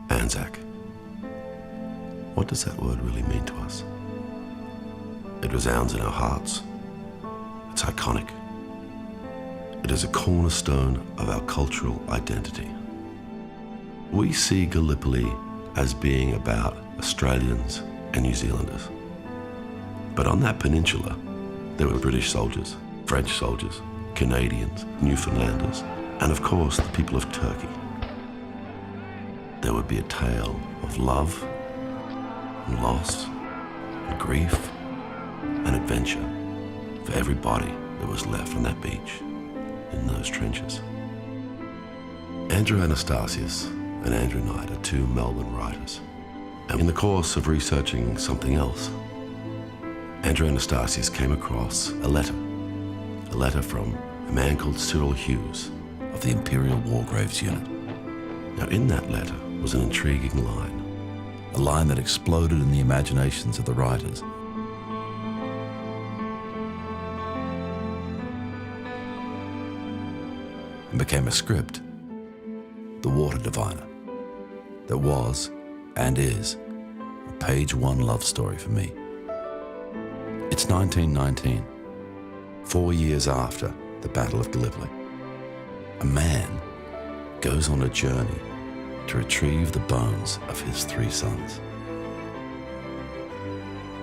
Anzac. What does that word really mean to us? It resounds in our hearts. It's iconic. It is a cornerstone of our cultural identity. We see Gallipoli as being about Australians and New Zealanders. But on that peninsula, there were British soldiers, French soldiers, Canadians, Newfoundlanders, and of course the people of Turkey. There would be a tale of love, and loss, and grief, and adventure for every body that was left on that beach in those trenches. Andrew Anastasius and Andrew Knight are two Melbourne writers. And in the course of researching something else, Andrew Anastasius came across a letter from a man called Cyril Hughes of the Imperial War Graves Unit. Now in that letter was an intriguing line, a line that exploded in the imaginations of the writers. And became a script, The Water Diviner, that was and is a page-one love story for me. It's 1919, 4 years after the Battle of Gallipoli. A man goes on a journey to retrieve the bones of his 3 sons.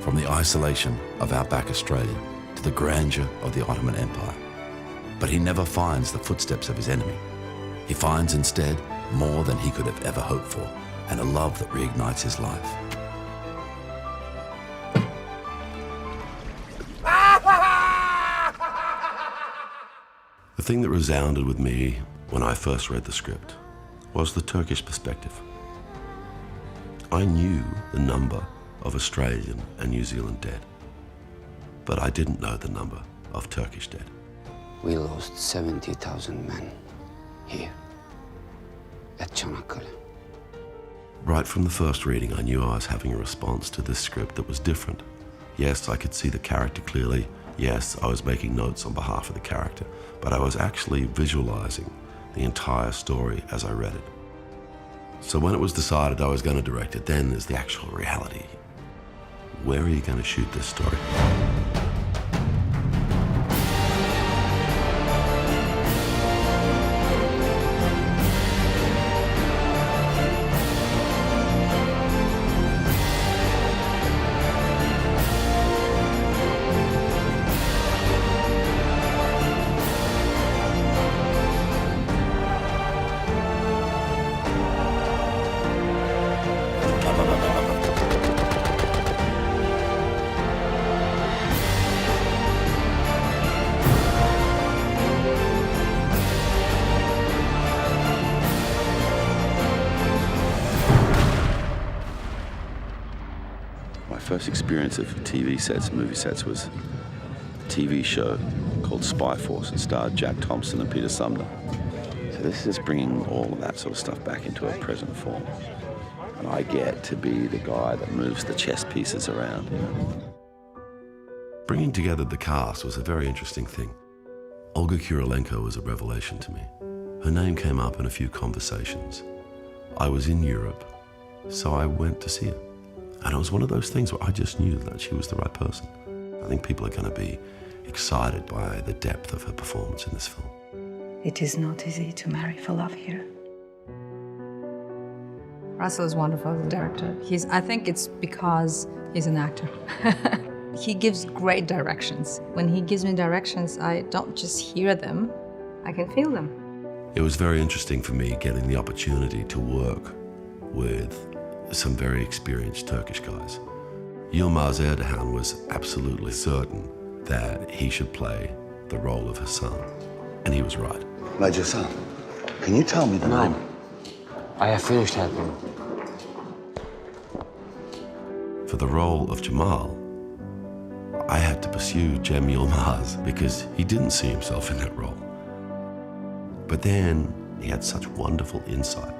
From the isolation of outback Australia to the grandeur of the Ottoman Empire. But he never finds the footsteps of his enemy. He finds instead more than he could have ever hoped for, and a love that reignites his life. The thing that resounded with me when I first read the script was the Turkish perspective. I knew the number of Australian and New Zealand dead, but I didn't know the number of Turkish dead. We lost 70,000 men here at Çanakkale. Right from the first reading, I knew I was having a response to this script that was different. Yes, I could see the character clearly. Yes, I was making notes on behalf of the character, but I was actually visualizing the entire story as I read it. So when it was decided I was going to direct it, then there's the actual reality. Where are you going to shoot this story? My first experience of TV sets, movie sets, was a TV show called Spy Force. It starred Jack Thompson and Peter Sumner. So this is bringing all of that sort of stuff back into a present form. And I get to be the guy that moves the chess pieces around. You know? Bringing together the cast was a very interesting thing. Olga Kurylenko was a revelation to me. Her name came up in a few conversations. I was in Europe, so I went to see her. And it was one of those things where I just knew that she was the right person. I think people are going to be excited by the depth of her performance in this film. It is not easy to marry for love here. Russell is wonderful as a director. I think it's because he's an actor. He gives great directions. When he gives me directions, I don't just hear them, I can feel them. It was very interesting for me getting the opportunity to work with some very experienced Turkish guys. Yilmaz Erdogan was absolutely certain that he should play the role of Hassan, and he was right. Major Hassan, can you tell me the name? I have finished helping. For the role of Jamal, I had to pursue Cem Yilmaz because he didn't see himself in that role. But then he had such wonderful insight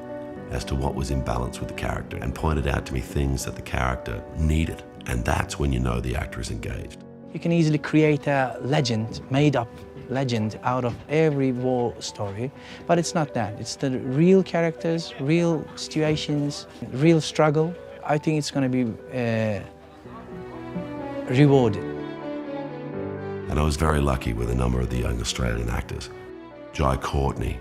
as to what was in balance with the character and pointed out to me things that the character needed. And that's when you know the actor is engaged. You can easily create a legend, made-up legend out of every war story, but it's not that. It's the real characters, real situations, real struggle. I think it's going to be rewarded. And I was very lucky with a number of the young Australian actors. Jai Courtney.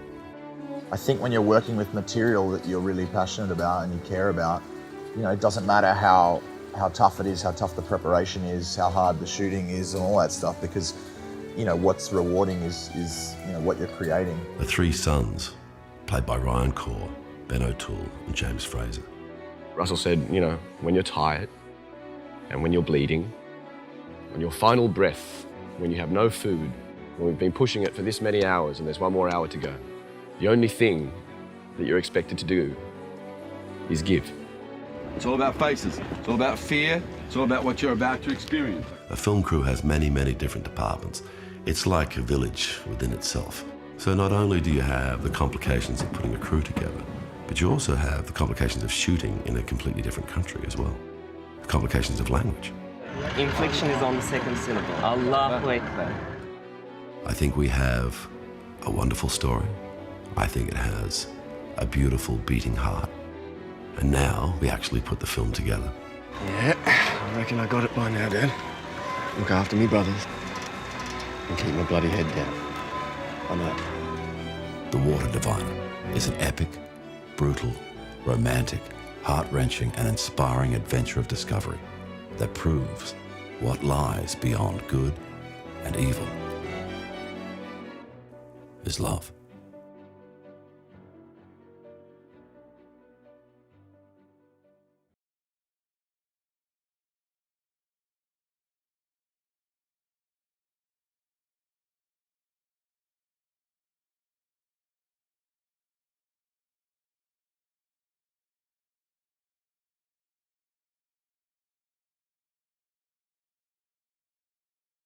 I think when you're working with material that you're really passionate about and you care about, you know, it doesn't matter how tough it is, how tough the preparation is, how hard the shooting is and all that stuff, because, you know, what's rewarding is you know, what you're creating. The three sons, played by Ryan Crowe, Ben O'Toole and James Fraser. Russell said, you know, when you're tired and when you're bleeding, on your final breath, when you have no food, when we've been pushing it for this many hours and there's one more hour to go, the only thing that you're expected to do is give. It's all about faces. It's all about fear. It's all about what you're about to experience. A film crew has many, many different departments. It's like a village within itself. So not only do you have the complications of putting a crew together, but you also have the complications of shooting in a completely different country as well. The complications of language. Inflection is on the second syllable. Allahu Akbar. I think we have a wonderful story. I think it has a beautiful beating heart. And now we actually put the film together. Yeah, I reckon I got it by now, Dad. Look after me brothers and keep my bloody head down. I'm out. The Water Diviner is an epic, brutal, romantic, heart-wrenching and inspiring adventure of discovery that proves what lies beyond good and evil is love.